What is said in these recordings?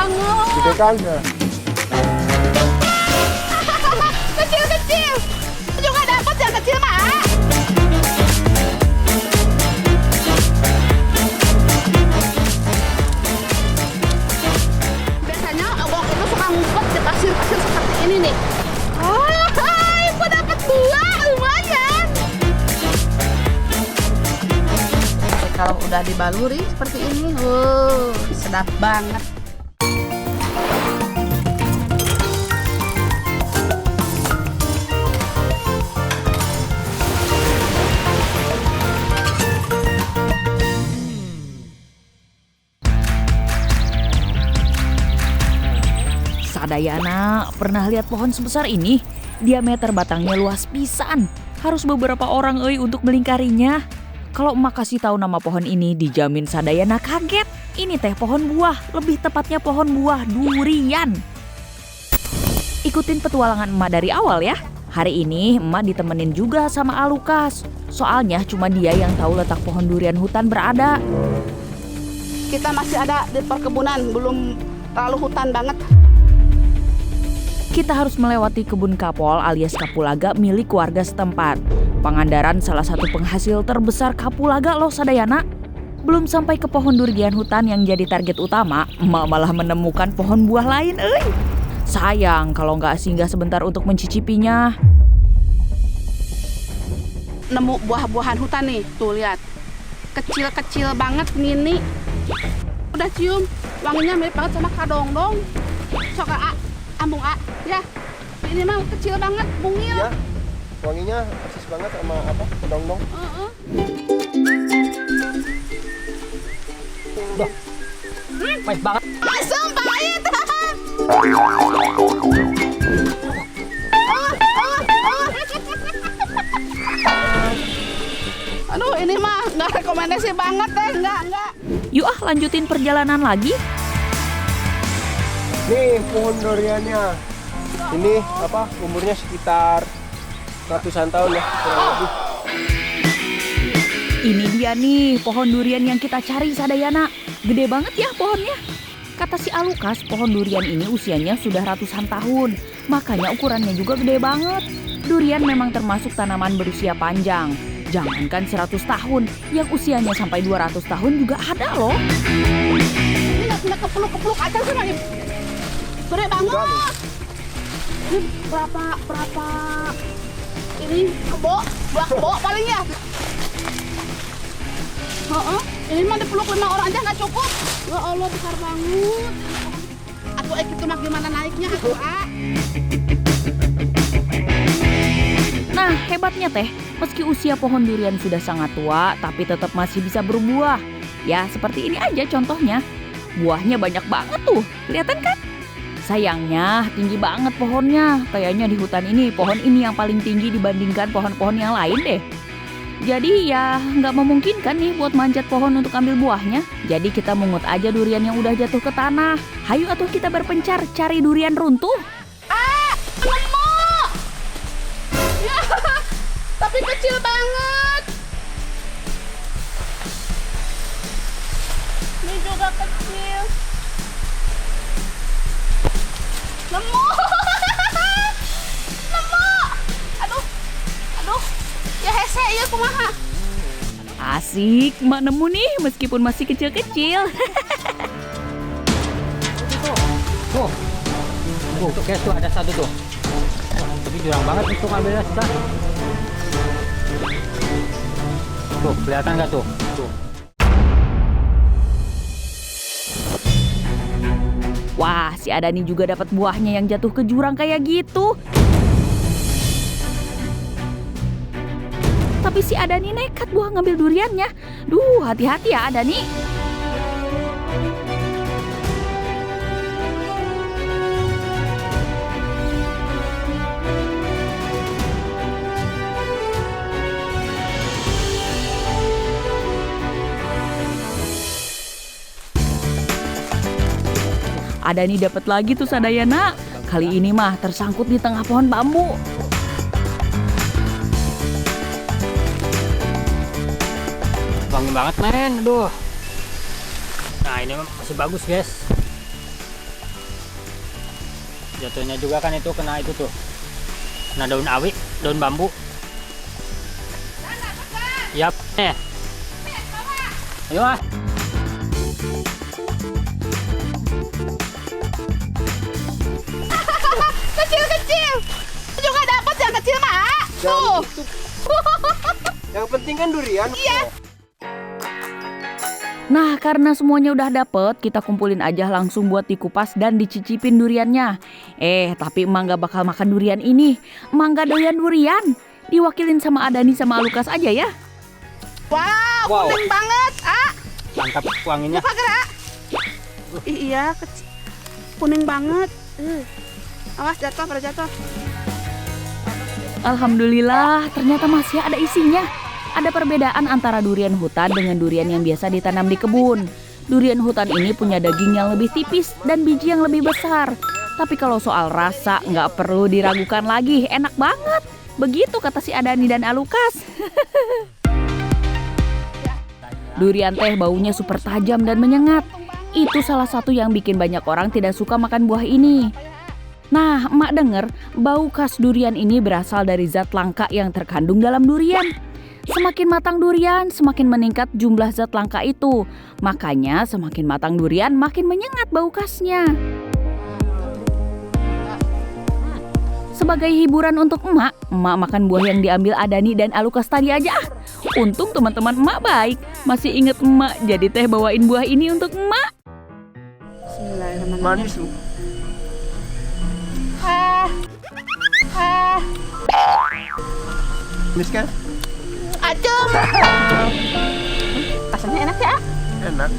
banget. Gede kan? Ya. Kecil-kecil. Juga dapat yang kecil mah. Biasanya abang itu suka ngumpet di pasir-pasir seperti ini nih. Hai, gua dapat 2, lumayan. Kalau udah dibaluri seperti ini, sedap banget. Sadayana, pernah lihat pohon sebesar ini? Diameter batangnya luas pisan. Harus beberapa orang untuk melingkarinya. Kalau emak kasih tahu nama pohon ini, dijamin Sadayana kaget. Ini teh pohon buah, lebih tepatnya pohon buah durian. Ikutin petualangan emak dari awal ya. Hari ini emak ditemenin juga sama Alukas. Soalnya cuma dia yang tahu letak pohon durian hutan berada. Kita masih ada di perkebunan, belum terlalu hutan banget. Kita harus melewati kebun kapol alias kapulaga milik warga setempat. Pangandaran salah satu penghasil terbesar kapulaga loh Sadayana. Belum sampai ke pohon durian hutan yang jadi target utama, emak malah menemukan pohon buah lain. Sayang kalau nggak singgah sebentar untuk mencicipinya. Nemu buah-buahan hutan nih, tuh lihat. Kecil-kecil banget, mini. Udah cium, wanginya mirip banget sama kadongdong. Sok A, ambung A, ya. Ini mah kecil banget, mungil. Ya, wanginya persis banget sama apa? Kedong-dong. Pahit banget. Asam pahit. Aduh, ini mah nggak rekomendasi banget deh, nggak. Yuk lanjutin perjalanan lagi. Nih pohon duriannya. Ini apa? Umurnya sekitar ratusan tahun ya, kurang lebih. Ini dia nih pohon durian yang kita cari Sadayana. Gede banget ya pohonnya. Kata si Alukas, pohon durian ini usianya sudah ratusan tahun. Makanya ukurannya juga gede banget. Durian memang termasuk tanaman berusia panjang. Jangankan 100 tahun, yang usianya sampai 200 tahun juga ada loh. Ini nggak kepeluk-kepeluk aja sama ini. Gede banget. Ini berapa ini kebo, buah kebo paling ya. Ini mah dipeluk 5 orang aja nggak cukup. Ya Allah, besar banget. Aku itu mah gimana naiknya aku Nah, hebatnya teh, meski usia pohon durian sudah sangat tua, tapi tetap masih bisa berbuah. Ya, seperti ini aja contohnya. Buahnya banyak banget tuh, kelihatan kan? Sayangnya, tinggi banget pohonnya. Kayaknya di hutan ini, pohon ini yang paling tinggi dibandingkan pohon-pohon yang lain deh. Jadi ya, nggak memungkinkan nih buat manjat pohon untuk ambil buahnya. Jadi kita mungut aja durian yang udah jatuh ke tanah. Hayu atuh kita berpencar cari durian runtuh. nemu. Ya, tapi kecil banget. Ini juga kecil. Nemu. Nemu. Aduh. Ya hese ya kumaha. Asik, mak nemu nih meskipun masih kecil-kecil. Tuh, guys tuh ada satu tuh. Tapi jurang banget untuk ngambilnya susah. Tuh, kelihatan nggak tuh? Tuh. Wah, si Adani juga dapat buahnya yang jatuh ke jurang kayak gitu. Tapi si Adani nekat buah ngambil duriannya. Duh, hati-hati ya Adani. Adani dapat lagi tuh Sadayana. Kali ini mah tersangkut di tengah pohon bambu. Wangi banget men, aduh. Nah ini masih bagus guys. Jatuhnya juga kan itu kena itu tuh. Kena daun awi, daun bambu. Yap, Ayo ah. Kecil-kecil. Juga dapat yang kecil mah. Tuh. Yang penting kan durian. Iya. Nah, karena semuanya udah dapet, kita kumpulin aja langsung buat dikupas dan dicicipin duriannya. Tapi emak gak bakal makan durian ini. Emak gak doyan durian. Diwakilin sama Adani sama Alukas aja ya. Wow, kuning banget. Mantap wanginya. Buka gerak. Iya, kecil. Kuning banget. Awas jatuh, pada jatuh. Alhamdulillah, ternyata masih ada isinya. Ada perbedaan antara durian hutan dengan durian yang biasa ditanam di kebun. Durian hutan ini punya daging yang lebih tipis dan biji yang lebih besar. Tapi kalau soal rasa nggak perlu diragukan lagi, enak banget. Begitu kata si Adani dan Alukas. Durian teh baunya super tajam dan menyengat. Itu salah satu yang bikin banyak orang tidak suka makan buah ini. Nah, emak denger bau khas durian ini berasal dari zat langka yang terkandung dalam durian. Semakin matang durian, semakin meningkat jumlah zat langka itu. Makanya semakin matang durian, makin menyengat bau khasnya. Sebagai hiburan untuk emak makan buah yang diambil Adani dan Alukas tadi aja. Untung teman-teman emak baik, masih inget emak, jadi teh bawain buah ini untuk emak. Bismillahirrahmanirrahim. Manis lu. Manis kan? Acem. Rasanya enak ya? Enak.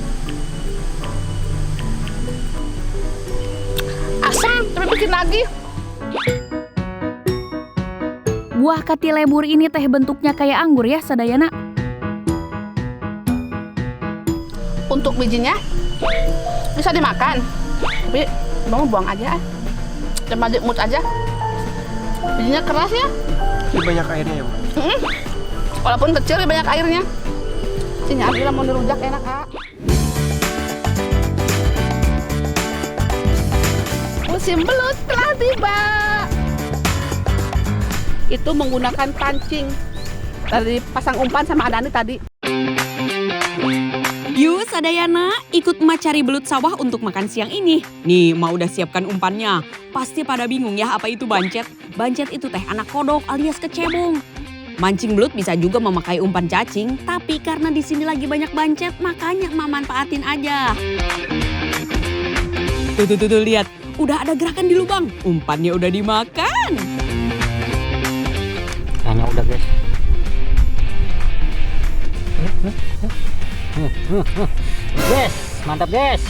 Asam, tapi bikin lagi. Buah katilebur ini teh bentuknya kayak anggur ya, Sadayana. Untuk bijinya bisa dimakan, tapi mau buang aja. Cuma dimut aja. Bijinya keras ya. Ini banyak airnya ya, Bu. Walaupun kecil banyak airnya. Sinyal bila mau dirujak enak, Musim belut telah tiba. Itu menggunakan pancing dari pasang umpan sama Adani tadi. Yuk Sadayana, ikut emak cari belut sawah untuk makan siang ini. Nih, emak udah siapkan umpannya. Pasti pada bingung ya apa itu bancet. Bancet itu teh anak kodok alias kecebong. Mancing belut bisa juga memakai umpan cacing, tapi karena di sini lagi banyak bancet, makanya emak manfaatin aja. Tuh, lihat. Udah ada gerakan di lubang. Umpannya udah dimakan. Kayaknya udah guys. Guys, mantap guys.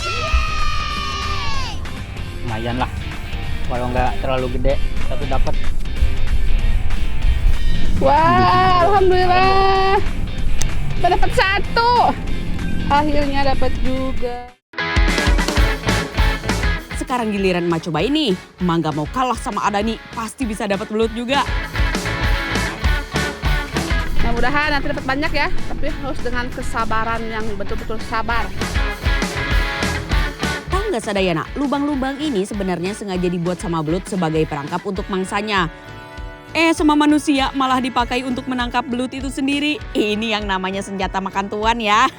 Lumayan lah. Walau nggak terlalu gede, tapi dapat. Wah, alhamdulillah. Dapat satu. Akhirnya dapat juga. Sekarang giliran emak coba ini. Emak gak mau kalah sama Adani, pasti bisa dapat belut juga. Mudah-mudahan nanti dapat banyak ya, tapi harus dengan kesabaran yang betul-betul sabar. Tahu nggak Sadayana, lubang-lubang ini sebenarnya sengaja dibuat sama belut sebagai perangkap untuk mangsanya. Sama manusia malah dipakai untuk menangkap belut itu sendiri. Ini yang namanya senjata makan tuan ya.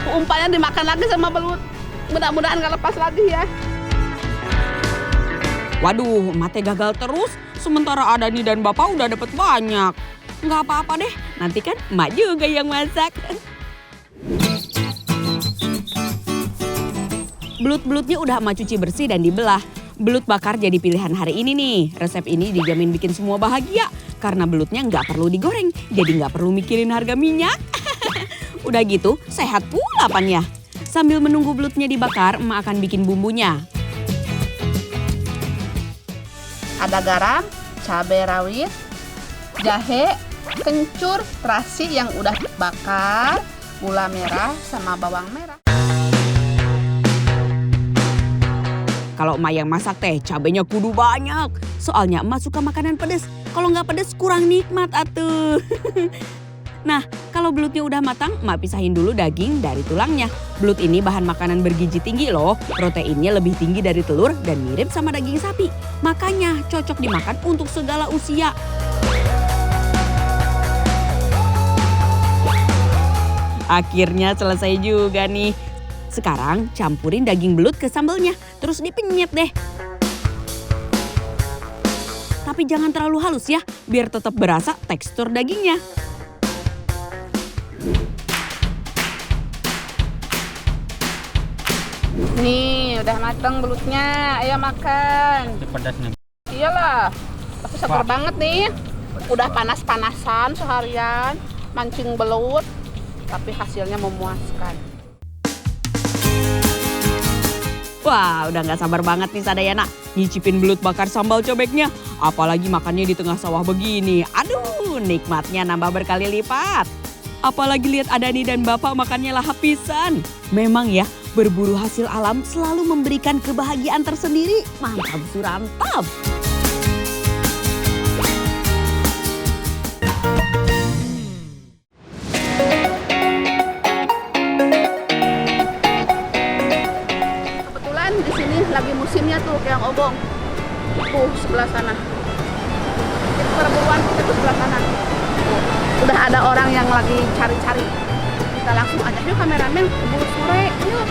Umpannya dimakan lagi sama belut. Mudah-mudahan gak lepas lagi ya. Waduh, mate gagal terus. Sementara Adani dan Bapak udah dapat banyak. Nggak apa-apa deh, nanti kan emak juga yang masak. Belut-belutnya udah emak cuci bersih dan dibelah. Belut bakar jadi pilihan hari ini nih. Resep ini dijamin bikin semua bahagia. Karena belutnya nggak perlu digoreng, jadi nggak perlu mikirin harga minyak. Udah gitu, sehat pula pannya. Sambil menunggu belutnya dibakar, emak akan bikin bumbunya. Ada garam, cabai rawit, jahe, kencur, terasi yang udah bakar, gula merah, sama bawang merah. Kalau emak yang masak teh, cabenya kudu banyak. Soalnya emak suka makanan pedas. Kalau nggak pedas kurang nikmat atuh. Nah, kalau belutnya udah matang, Mak pisahin dulu daging dari tulangnya. Belut ini bahan makanan bergizi tinggi loh. Proteinnya lebih tinggi dari telur dan mirip sama daging sapi. Makanya cocok dimakan untuk segala usia. Akhirnya selesai juga nih. Sekarang campurin daging belut ke sambelnya, terus dipenyet deh. Tapi jangan terlalu halus ya, biar tetap berasa tekstur dagingnya. Nih, udah mateng belutnya. Ayo makan. Pedas nih. Iyalah, pasti seger Wah. banget nih. Udah panas-panasan seharian, mancing belut, tapi hasilnya memuaskan. Wah, udah gak sabar banget nih Sadayana nyicipin belut bakar sambal cobeknya. Apalagi makannya di tengah sawah begini. Aduh, nikmatnya nambah berkali lipat. Apalagi lihat Adani dan Bapak makannya lahap pisan. Memang ya, berburu hasil alam selalu memberikan kebahagiaan tersendiri. Mantap surantap. Kebetulan di sini lagi musimnya tuh keong obong. Sebelah sana. Itu perburuan kita tuh sebelah sana. Udah ada orang yang lagi cari-cari. Kita langsung aja yuk kameramen keburu sore. Yuk.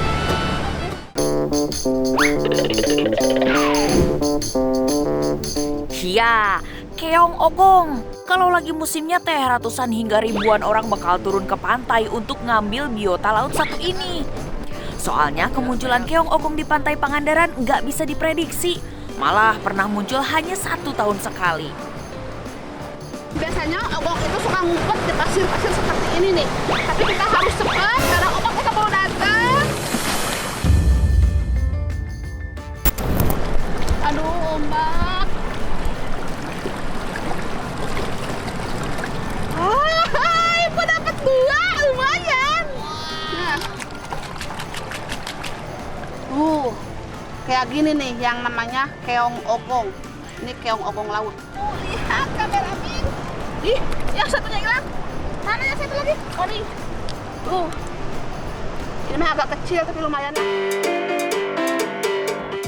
Ya, keong ogong. Kalau lagi musimnya teh ratusan hingga ribuan orang bakal turun ke pantai untuk ngambil biota laut satu ini. Soalnya kemunculan keong ogong di pantai Pangandaran nggak bisa diprediksi. Malah pernah muncul hanya 1 tahun sekali. Biasanya obong itu suka ngumpet di pasir-pasir seperti ini nih. Tapi kita harus cepat karena obong kita mau datang. Aduh, ombak. Hai, ibu dapat 2, lumayan. Nah. Kayak gini nih yang namanya keong ogong. Ini keong ogong laut. Lihat kameramen. Ih, yang satunya hilang. Mana yang satu lagi? Oh nih. Ini mah agak kecil tapi lumayan.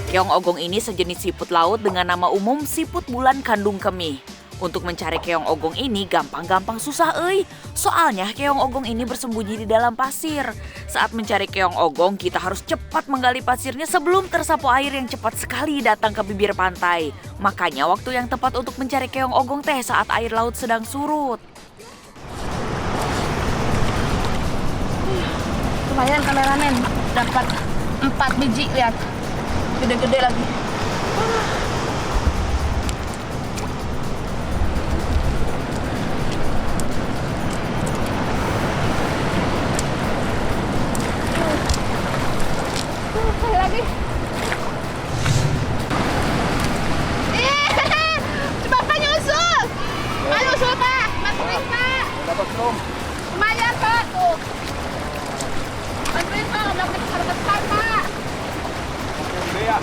Keong ogong ini sejenis siput laut dengan nama umum siput bulan kandung kemih. Untuk mencari keong ogong ini gampang-gampang susah euy. Soalnya keong ogong ini bersembunyi di dalam pasir. Saat mencari keong ogong kita harus cepat menggali pasirnya sebelum tersapu air yang cepat sekali datang ke bibir pantai. Makanya waktu yang tepat untuk mencari keong ogong teh saat air laut sedang surut. Lumayan kameramen. Dapat 4 biji, lihat. Gede-gede lagi. Lagi. Bapak nyusul. Pak nyusul Pak. Bantuin Pak. Dapat belum? Lumayan Pak tuh. Bantuin Pak, udah besar besar Pak. Gede ya?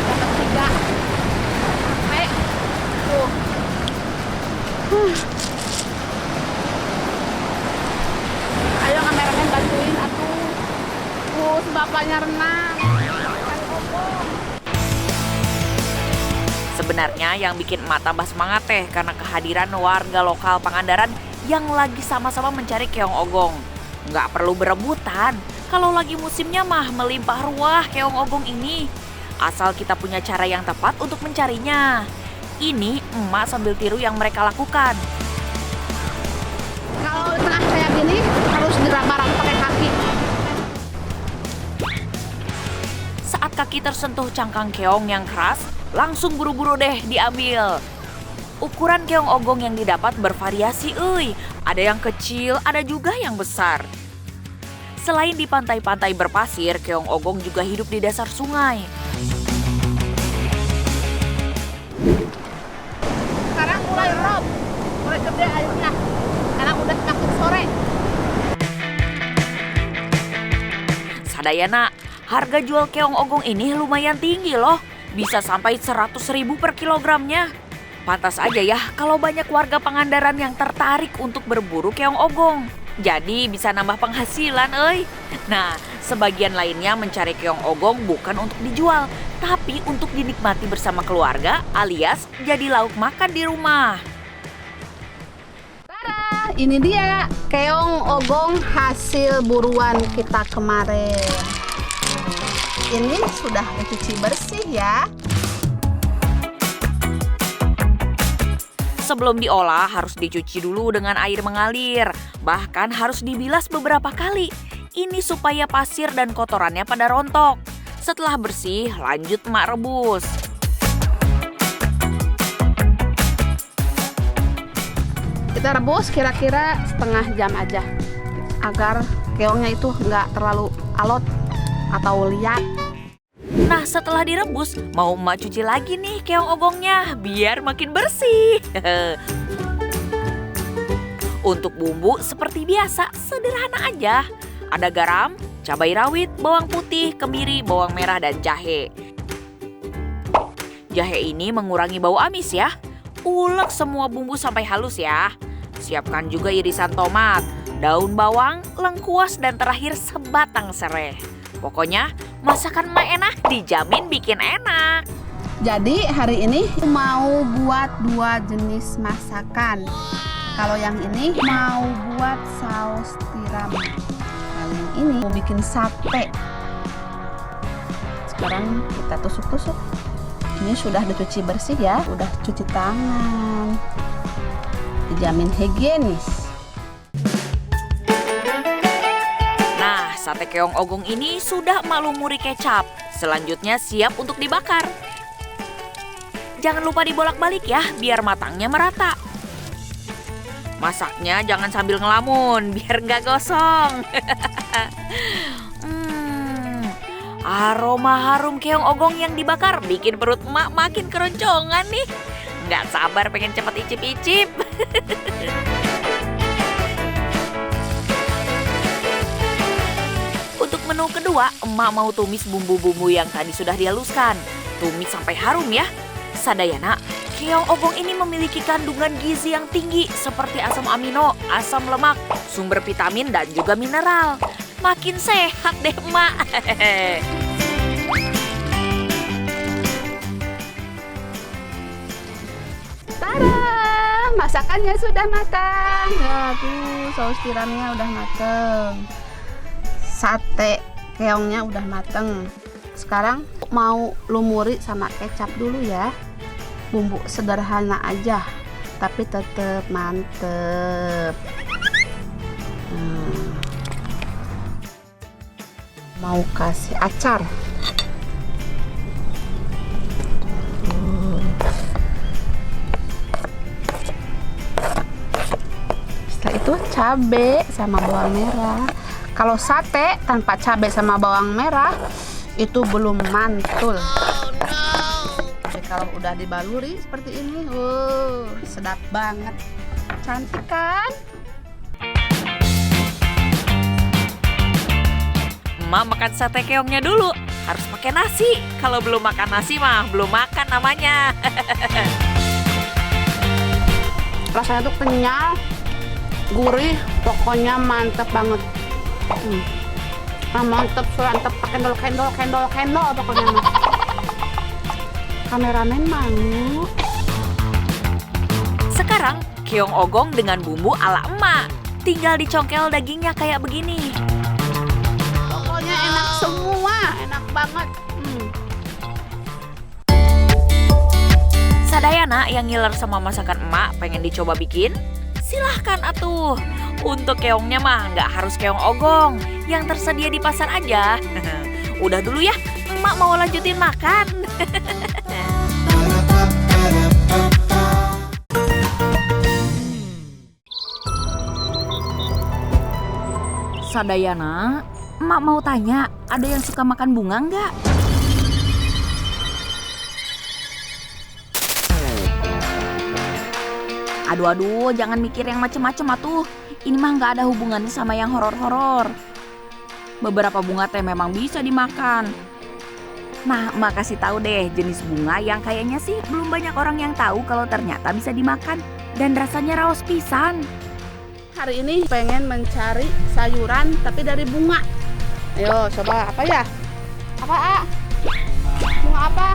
Dapat 3. Sampai. Tuh. Ayo kameramen bantuin atuh. Bapaknya renang. Sebenarnya yang bikin emak tambah semangat teh karena kehadiran warga lokal Pangandaran yang lagi sama-sama mencari keong ogong. Nggak perlu berebutan, kalau lagi musimnya mah melimpah ruah keong ogong ini. Asal kita punya cara yang tepat untuk mencarinya. Ini emak sambil tiru yang mereka lakukan. Kalau tengah kayak gini harus diraba-raba pakai kaki. Saat kaki tersentuh cangkang keong yang keras, langsung buru-buru deh diambil. Ukuran keong ogong yang didapat bervariasi euy. Ada yang kecil, ada juga yang besar. Selain di pantai-pantai berpasir, keong ogong juga hidup di dasar sungai. Sekarang mulai rob, mulai gede airnya. Karena udah semakin sore. Sadayana, harga jual keong ogong ini lumayan tinggi loh. Bisa sampai 100.000 per kilogramnya. Pantas aja ya kalau banyak warga Pangandaran yang tertarik untuk berburu keong ogong. Jadi bisa nambah penghasilan, euy. Nah, sebagian lainnya mencari keong ogong bukan untuk dijual, tapi untuk dinikmati bersama keluarga alias jadi lauk makan di rumah. Tada, ini dia keong ogong hasil buruan kita kemarin. Ini sudah dicuci bersih ya. Sebelum diolah harus dicuci dulu dengan air mengalir, bahkan harus dibilas beberapa kali. Ini supaya pasir dan kotorannya pada rontok. Setelah bersih, lanjut emak rebus. Kita rebus kira-kira setengah jam aja agar keongnya itu nggak terlalu alot atau liat. Nah, setelah direbus, mau emak cuci lagi nih keong ogongnya biar makin bersih. Untuk bumbu seperti biasa, sederhana aja. Ada garam, cabai rawit, bawang putih, kemiri, bawang merah, dan jahe. Jahe ini mengurangi bau amis ya. Ulek semua bumbu sampai halus ya. Siapkan juga irisan tomat, daun bawang, lengkuas, dan terakhir sebatang serai. Pokoknya masakan emak enak dijamin bikin enak. Jadi hari ini mau buat 2 jenis masakan. Kalau yang ini mau buat saus tiram. Kalau yang ini mau bikin sate. Sekarang kita tusuk-tusuk. Ini sudah dicuci bersih ya, udah cuci tangan. Dijamin higienis. Nah, sate keong ogong ini sudah emak lumuri kecap. Selanjutnya siap untuk dibakar. Jangan lupa dibolak-balik ya, biar matangnya merata. Masaknya jangan sambil ngelamun, biar nggak gosong. Aroma harum keong ogong yang dibakar bikin perut emak makin keroncongan nih. Nggak sabar pengen cepet icip-icip. Untuk menu kedua, emak mau tumis bumbu-bumbu yang tadi sudah dihaluskan. Tumis sampai harum ya. Sadayana, keong ogong ini memiliki kandungan gizi yang tinggi seperti asam amino, asam lemak, sumber vitamin, dan juga mineral. Makin sehat deh emak. Tada, masakannya sudah matang. Ya tuh, saus tiramnya udah matang. Sate keongnya udah mateng. Sekarang mau lumuri sama kecap dulu ya. Bumbu sederhana aja, tapi tetap mantep. Mau kasih acar. Setelah itu cabai sama bawang merah. Kalau sate tanpa cabai sama bawang merah itu belum mantul. Tapi kalau udah dibaluri seperti ini, sedap banget. Cantik kan? Emak makan sate keongnya dulu. Harus pakai nasi. Kalau belum makan nasi mah belum makan namanya. Rasanya tuh kenyal, gurih, pokoknya mantep banget. Mantep, surantep, kendol pokoknya mah. Kameramen mau. Sekarang keong ogong dengan bumbu ala emak. Tinggal dicongkel dagingnya kayak begini. Pokoknya enak semua, enak banget. Sadayana yang ngiler sama masakan emak pengen dicoba bikin? Silahkan atuh. Untuk keongnya mah nggak harus keong ogong. Yang tersedia di pasar aja. Udah dulu ya, emak mau lanjutin makan. Sadayana, emak mau tanya, ada yang suka makan bunga nggak? Aduh, jangan mikir yang macem-macem atuh. Ini mah nggak ada hubungannya sama yang horor-horor. Beberapa bunga teh memang bisa dimakan. Nah, Emak kasih tahu deh jenis bunga yang kayaknya sih belum banyak orang yang tahu kalau ternyata bisa dimakan dan rasanya raos pisan. Hari ini pengen mencari sayuran tapi dari bunga. Ayo coba apa ya? Apa A? Bunga apa?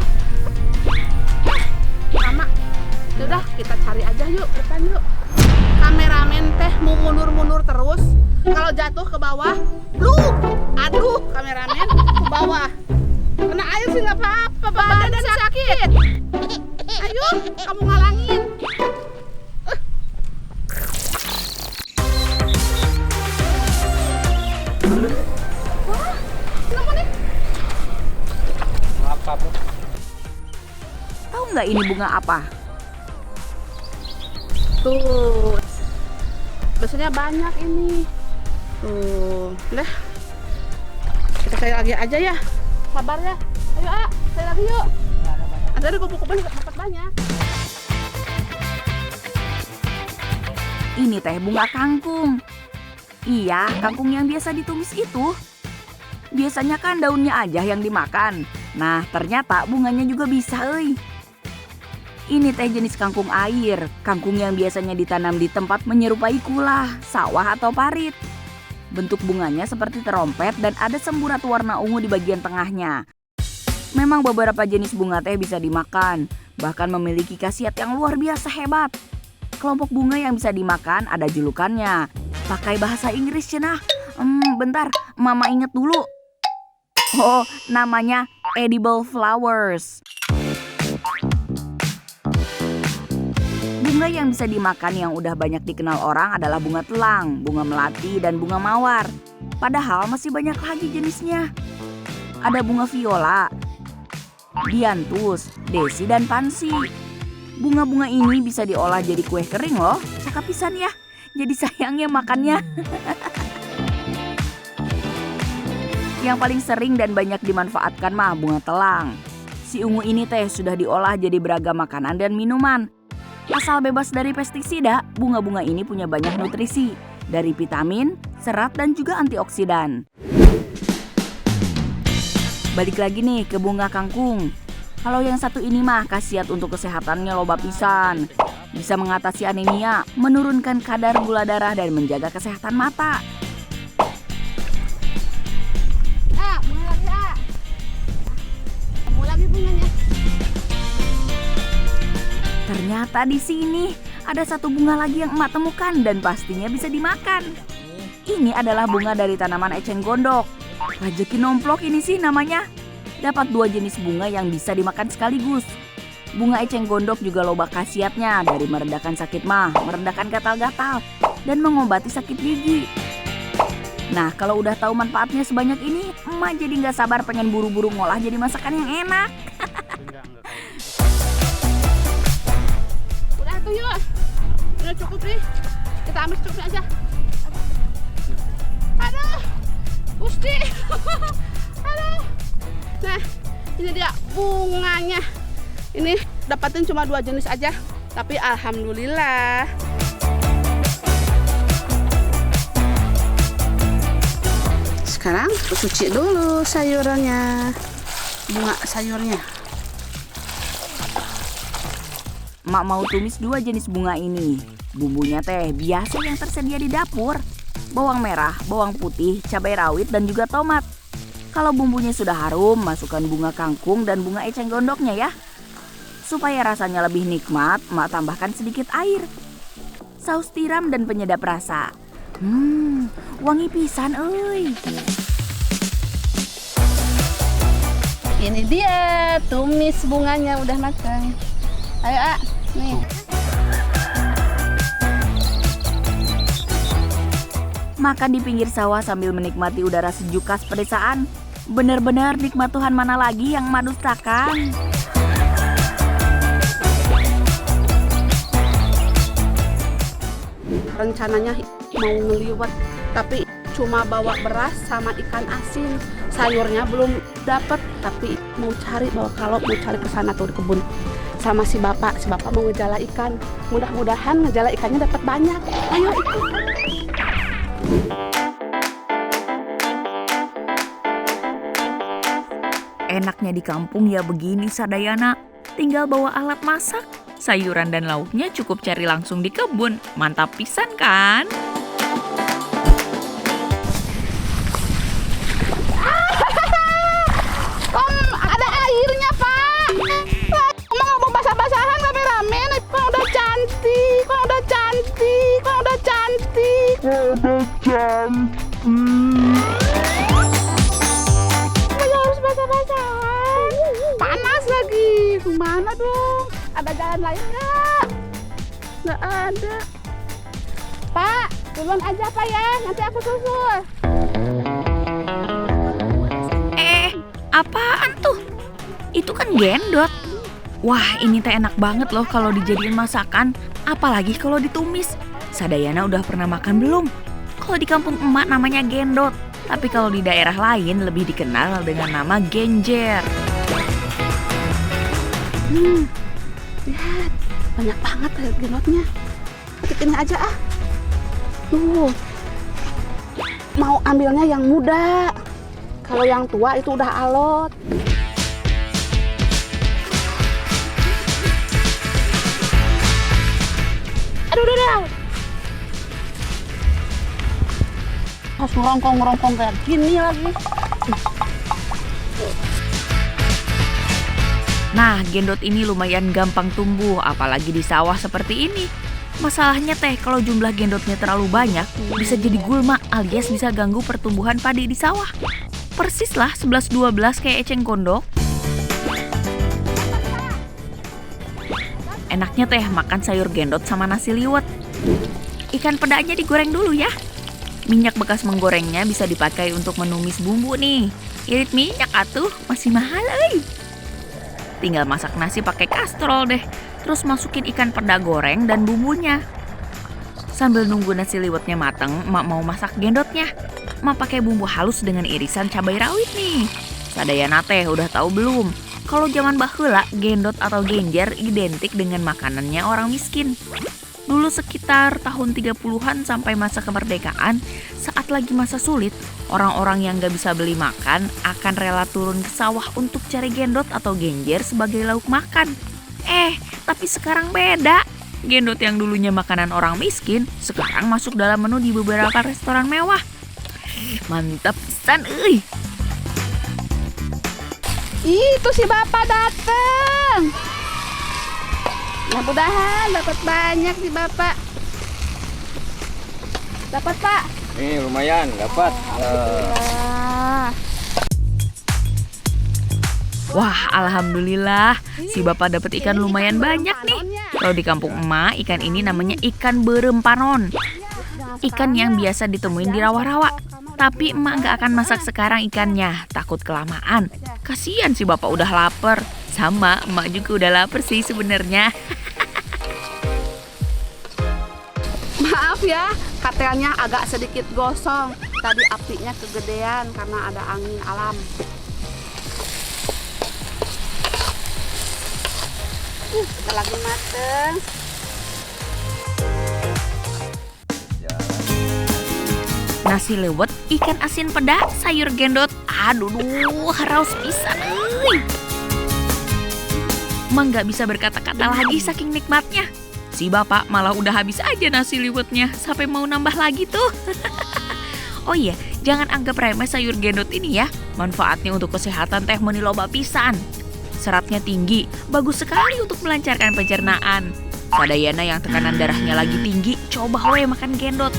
Sama. Yaudah kita cari aja yuk, depan yuk. Kameramen teh mau mundur-mundur terus. Kalau jatuh ke bawah, aduh kameramen ke bawah. Kena air sih nggak apa-apa, badan sakit. Ayo, kamu ngalangin. Wah, kenapa nih? Apa bro? Tahu nggak ini bunga apa? Tuh, biasanya banyak ini. Tuh, udah. Kita cari lagi aja ya. Sabar ya. Ayo, A, cari lagi yuk. Ada di kupu-kupu dapat banyak. Ini teh bunga kangkung. Iya, kangkung yang biasa ditumis itu. Biasanya kan daunnya aja yang dimakan. Nah, ternyata bunganya juga bisa, euy. Ini teh jenis kangkung air. Kangkung yang biasanya ditanam di tempat menyerupai kulah, sawah atau parit. Bentuk bunganya seperti terompet dan ada semburat warna ungu di bagian tengahnya. Memang beberapa jenis bunga teh bisa dimakan, bahkan memiliki khasiat yang luar biasa hebat. Kelompok bunga yang bisa dimakan ada julukannya. Pakai bahasa Inggris cenah. Bentar, Mama inget dulu. Oh, namanya edible flowers. Bunga yang bisa dimakan yang udah banyak dikenal orang adalah bunga telang, bunga melati, dan bunga mawar. Padahal masih banyak lagi jenisnya. Ada bunga viola, dianthus, desi, dan pansi. Bunga-bunga ini bisa diolah jadi kue kering loh. Cakep pisan ya. Jadi sayangnya makannya. Yang paling sering dan banyak dimanfaatkan mah bunga telang. Si ungu ini teh sudah diolah jadi beragam makanan dan minuman. Asal bebas dari pestisida, bunga-bunga ini punya banyak nutrisi, dari vitamin, serat, dan juga antioksidan. Balik lagi nih ke bunga kangkung. Kalau yang satu ini mah khasiat untuk kesehatannya loba pisan. Bisa mengatasi anemia, menurunkan kadar gula darah, dan menjaga kesehatan mata. Bunga lagi, A. Kamu lagi bunganya. Ternyata di sini ada satu bunga lagi yang emak temukan dan pastinya bisa dimakan. Ini adalah bunga dari tanaman eceng gondok. Rajeki nomplok ini sih namanya. Dapat 2 jenis bunga yang bisa dimakan sekaligus. Bunga eceng gondok juga loba khasiatnya dari meredakan sakit mah, meredakan gatal-gatal, dan mengobati sakit gigi. Nah, kalau udah tahu manfaatnya sebanyak ini, emak jadi nggak sabar pengen buru-buru ngolah jadi masakan yang enak. Udah tuh yuk. Udah cukup nih. Kita ambil cukupnya aja. Aduh. Gusti. Aduh. Nah, ini dia bunganya. Ini dapatin cuma 2 jenis aja. Tapi alhamdulillah. Sekarang cuci dulu sayurannya. Bunga sayurnya. Emak mau tumis 2 jenis bunga ini. Bumbunya teh biasa yang tersedia di dapur. Bawang merah, bawang putih, cabai rawit, dan juga tomat. Kalau bumbunya sudah harum, masukkan bunga kangkung dan bunga eceng gondoknya ya. Supaya rasanya lebih nikmat, emak tambahkan sedikit air. Saus tiram dan penyedap rasa. Wangi pisan euy. Ini dia tumis bunganya udah matang. Ayo, A. Nih. Makan di pinggir sawah sambil menikmati udara sejuk khas pedesaan. Bener-bener nikmat Tuhan mana lagi yang emak dustakan. Rencananya mau ngeliwat, tapi cuma bawa beras sama ikan asin. Sayurnya belum dapet, tapi mau cari ke sana tuh di kebun sama si bapak mau ngejala ikan. Mudah-mudahan ngejala ikannya dapat banyak. Ayo ikut. Enaknya di kampung ya begini Sadayana. Tinggal bawa alat masak. Sayuran dan lauknya cukup cari langsung di kebun. Mantap pisan kan? Ada airnya, Pak. Emang mau basah-basahan rame-rame nih. Kok udah cantik, kok udah cantik, kok udah cantik. Masa harus basah-basahan? Panas lagi. Gimana dong? Ada jalan lain nggak? Nggak ada. Pak, duluan aja Pak ya. Nanti aku susul. Apaan tuh? Itu kan gendot. Wah, ini teh enak banget loh kalau dijadiin masakan. Apalagi kalau ditumis. Sadayana udah pernah makan belum? Kalau di kampung emak namanya gendot. Tapi kalau di daerah lain lebih dikenal dengan nama genjer. Lihat, banyak banget gendotnya. Petikin aja ah. Tuh. Mau ambilnya yang muda. Kalau yang tua itu udah alot. Aduh. Harus ngerongkong kayak gini lagi. Nah, gendot ini lumayan gampang tumbuh, apalagi di sawah seperti ini. Masalahnya teh, kalau jumlah gendotnya terlalu banyak, bisa jadi gulma alias bisa ganggu pertumbuhan padi di sawah. Persis lah 11-12 kayak eceng gondok. Enaknya teh makan sayur gendot sama nasi liwet. Ikan pedanya digoreng dulu ya. Minyak bekas menggorengnya bisa dipakai untuk menumis bumbu nih. Irit minyak atuh, masih mahal euy. Tinggal masak nasi pakai kastrol deh. Terus masukin ikan peda goreng dan bumbunya. Sambil nunggu nasi liwetnya mateng, emak mau masak gendotnya. Emak pakai bumbu halus dengan irisan cabai rawit nih. Sadayana teh udah tahu belum? Kalau zaman baheula, gendot atau genjer identik dengan makanannya orang miskin. Dulu sekitar tahun 30-an sampai masa kemerdekaan, saat lagi masa sulit, orang-orang yang gak bisa beli makan akan rela turun ke sawah untuk cari gendot atau genjer sebagai lauk makan. Tapi sekarang beda. Gendot yang dulunya makanan orang miskin, sekarang masuk dalam menu di beberapa restoran mewah. Mantap pisan euy. Itu si Bapak dateng. Mudah-mudahan dapat banyak si Bapak. Dapat Pak? Ini lumayan dapat. Alhamdulillah. Wah, alhamdulillah. Si Bapak dapat ikan lumayan banyak nih. Kalau di kampung emak, ikan ini namanya ikan berempanon. Ikan yang biasa ditemuin di rawa-rawa. Tapi emak nggak akan masak sekarang ikannya, takut kelamaan. Kasian si Bapak udah lapar. Sama, emak juga udah lapar sih sebenarnya. Maaf ya, katelnya agak sedikit gosong. Tadi apinya kegedean karena ada angin alam. Kita lagi mateng. Nasi lewet, ikan asin peda, sayur gendot. Aduh, raus pisan euy. Emang nggak bisa berkata-kata lagi saking nikmatnya. Si Bapak malah udah habis aja nasi liwetnya, sampai mau nambah lagi tuh. Oh iya, jangan anggap remeh sayur gendot ini ya. Manfaatnya untuk kesehatan teh meuni loba pisan. Seratnya tinggi, bagus sekali untuk melancarkan pencernaan. Sadayana yang tekanan darahnya lagi tinggi, coba we makan gendot.